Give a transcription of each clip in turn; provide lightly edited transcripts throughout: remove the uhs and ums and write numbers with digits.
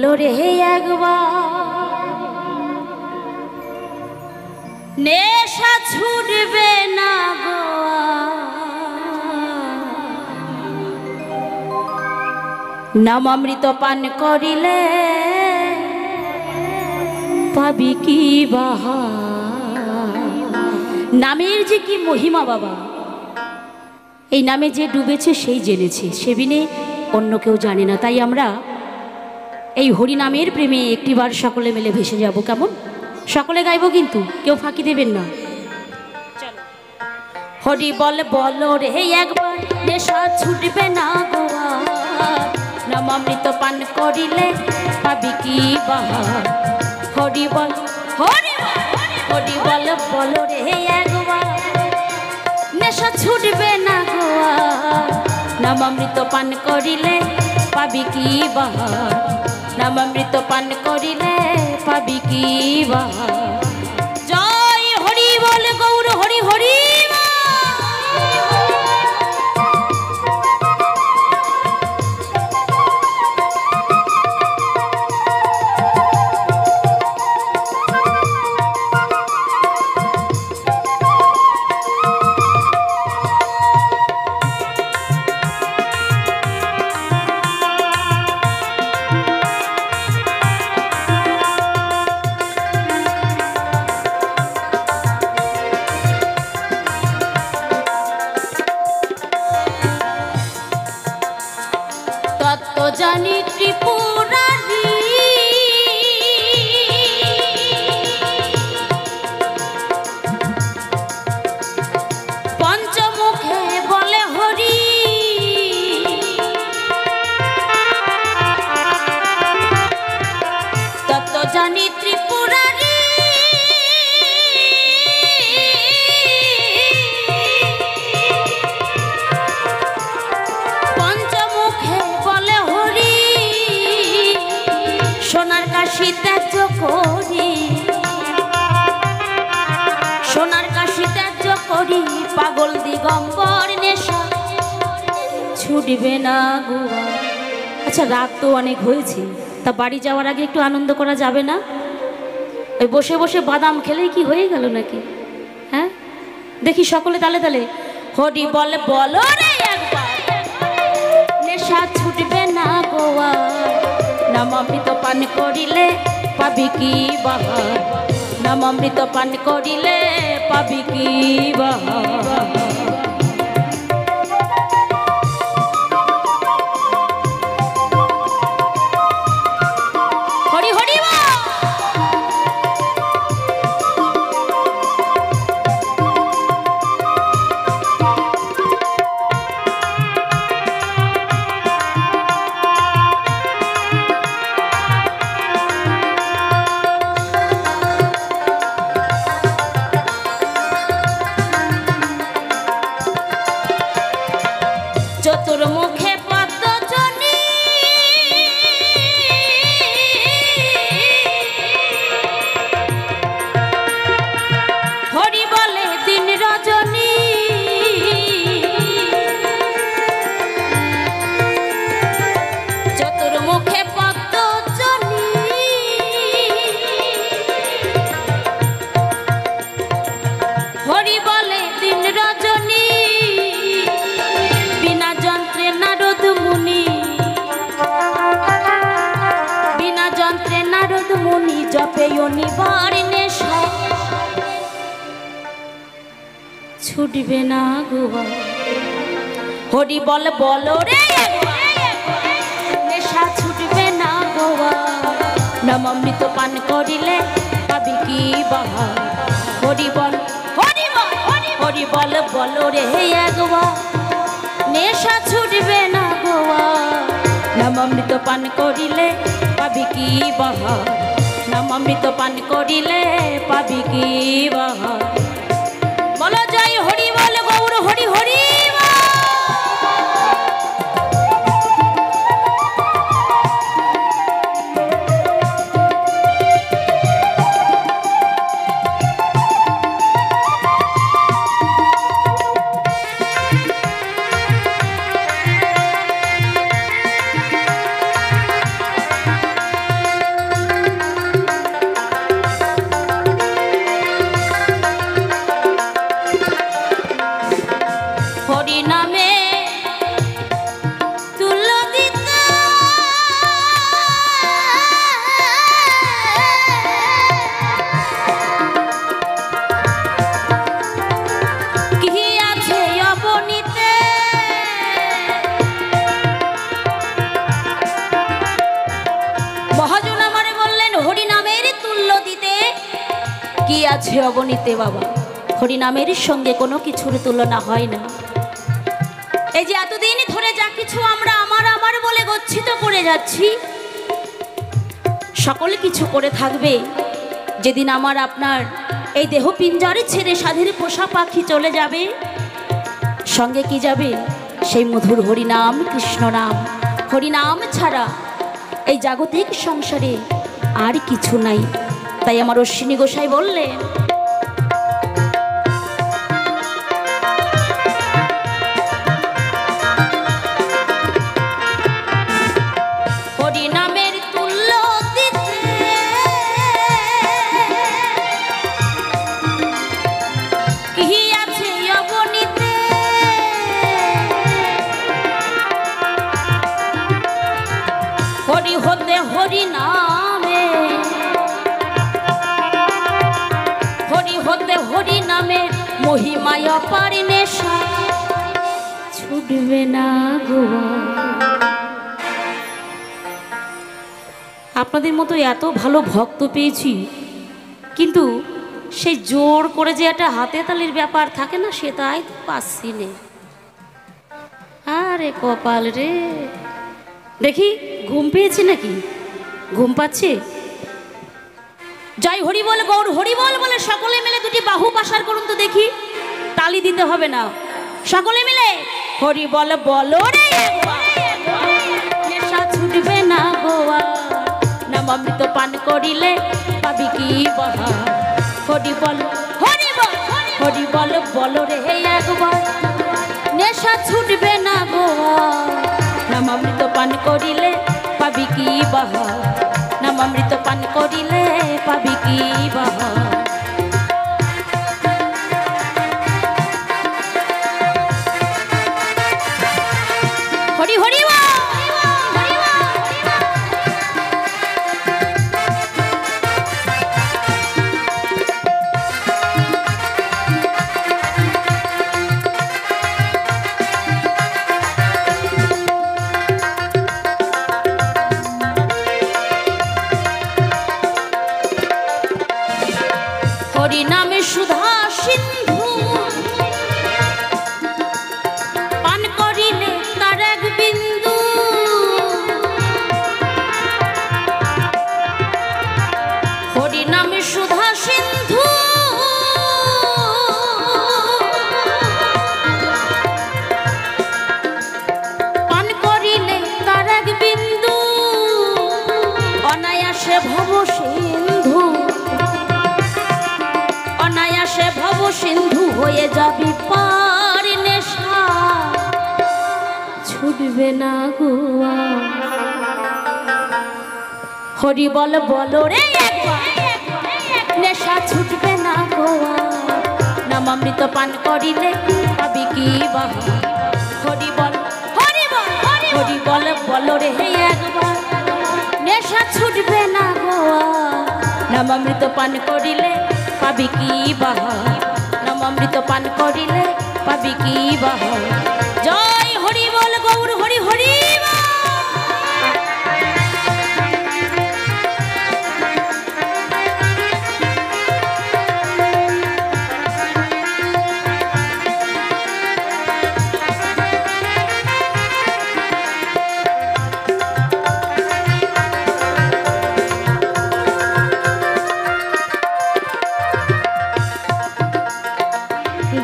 বলো রে একবার নেশা ছুটবে না গো নাম অমৃত পান করিলে পাবি কি বাহা। নামের যে কি মহিমা বাবা, এই নামে যে ডুবেছে সেই জেনেছে, সে বিনে অন্য কেউ জানে না। তাই আমরা এই হরি নামের প্রেমে একটিবার সকলে মিলে ভেসে যাব। কেমন? সকলে গাইব কিন্তু কেউ ফাঁকি দেবেন না। হরি বলে বলো রে একবার নেশা ছুটবে না গোয়া নাম অমৃত পান করিলে পাবি কি বাহার। হরি বল হরি হরি বলে বলো রে একবার নেশা ছুটবে না গোয়া নাম অমৃত পান করিলে পাবি কি বাহার। নাম অমৃত পান করিলে পাবি কি বাহার। জয় হরি বল গৌর হরি হরি। জানি ত্রিপুরারি পঞ্চমুখে বলে হরি তত জানি ত্রিপুরারি সোনার কাশি ত্যায্য করি সোনার কাশি ত্যায্য করি পাগল দিগম্বর নেশা ছুটবে না গোয়া। আচ্ছা রাত তো অনেক হয়েছে, তা বাড়ি যাওয়ার আগে একটু আনন্দ করা যাবে না? ওই বসে বসে বাদাম খেলেই কি হয়ে গেল নাকি? হ্যাঁ দেখি সকলে তালে তালে হরি বলে বলো রে একবার নেশা ছুটবে না গোয়া নাম অমৃত পান করিলে পাবি কি বাহার। নাম অমৃত পান করিলে পাবি কি বাহার। হরি হরি চতুর্মুখে পদ্মজনী হরি বলে দিন রজনী চতুর্মুখে পদ্মজনী হরি বলে দিন রজনী বিনা যন্ত্রে নারদ মুনি জপে অনিবার নেশা ছুটবে না গোয়া। হরি বল বলো রে নেশা ছুটবে না গোয়া নাম অমৃত পান করিলে পাবি কি বাহার। হরি বল হরি বল হরি বল বলো রে একবার নেশা ছুটবে না গোয়া নাম অমৃত পান করিলে পাবি কি বাহার। নাম অমৃত পান করিলে পাবি কি বাহার। বলো জয় হরি বল গৌর হরি হরি। কি আছে অবনীতে বাবা, হরিনামের সঙ্গে কোনো কিছুর তুলনা হয় না। এই যে এতদিন ধরে যা কিছু আমরা আমার আমার বলে গচ্ছিত করে যাচ্ছি, সকল কিছু করে থাকবে যেদিন আমার আপনার এই দেহ পিঞ্জরে ছেড়ে সাধের পোষা পাখি চলে যাবে। সঙ্গে কি যাবে? সেই মধুর হরিনাম, কৃষ্ণ নাম। হরিনাম ছাড়া এই জাগতিক সংসারে আর কিছু নাই। তাই আমার অশ্বিনী গোসাই বললেন, হরিনামের তুল্য দিতে কি আছে অবনীতে, হরি হতে হরি নামে, হরি হতে হরি নামে মহিমায় অপার নেশা ছুটবে না গোয়া। আপনাদের মতো এত ভালো ভক্ত পেয়েছি, কিন্তু সেই জোর করে যে একটা হাতে তালির ব্যাপার থাকে না, সেটাই তো পাচ্ছি নে। আরে কপাল রে, দেখি ঘুম পেয়েছে নাকি? ঘুম পাচ্ছে? জয় হরি বল, গৌর হরি বল বলে সকলে মিলে দুটি বাহু পাশার করুন তো দেখি। তালি দিতে হবে না, সকলে মিলে হরি বল বলো রে। নেশা ছুটবে না গোয়া, নাম অমৃত পান করিলে পাবি কি বাহা। হরি বল, হরি বল, হরি বল বলো রে একবার, নেশা ছুটবে না গোয়া, নাম অমৃত পান করিলে পাবি কি বাহা। নাম অমৃত পান করিলে পাবি কি বাহা। হরি হরি বল। হরি নামে সুধা সিন্ধু পান করিলে তার এক বিন্দু, হরি নামে সুধা সিন্ধু পান করিলে তার এক বিন্দু, অনায়াসে ভব সিন্ধু, অনায়াসে ভব সিন্ধু হয়ে যাবি পার, নেশা ছুটবে না গোয়া। হরি বল বলো রে একবার, নেশা ছুটবে না গোয়া, নাম অমৃত পান করিলে পাবি কি বাহা। হরি বল, হরি বল, হরি বল বলো রে একবার, নেশা ছুটবে না গোয়া, নাম অমৃত পান করিলে পাবি কি বাহা। নাম অমৃত পান করিলে পাবি কি বাহা। জয় হরি বল, গৌর হরি হরি বল।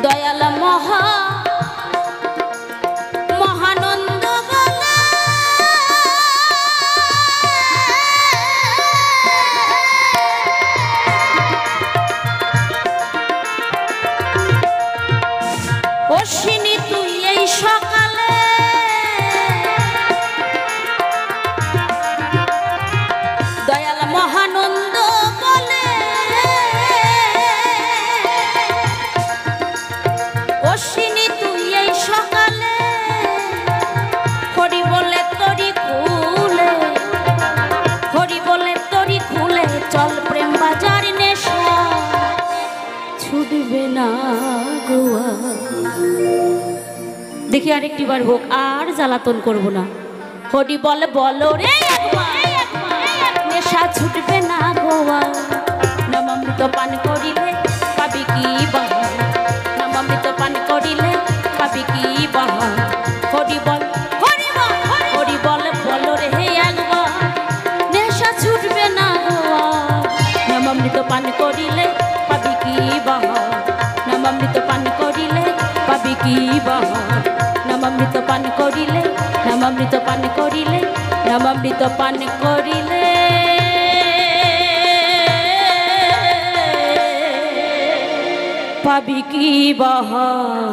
দয়াল মহানন্দ বলে অশ্বিনী তুই এই সকালে দয়াল মহানন্দ বলে অশ্বিনী তুই এই সকালে হরি বলে তরি খুলে, হরি বলে তরি খুলে চল প্রেম বাজার, নেশা ছুটবে না গোয়া। দেখি আরেকটি বার হোক, আর জ্বালাতন করব না। হরি বল বলো রে একবার, নেশা ছুটবে না গোয়া, নাম অমৃত পান করিলে কি বাহার নামামৃত পান করিলে নামামৃত পান করিলে নামামৃত পান করিলে পাবি কি বাহার।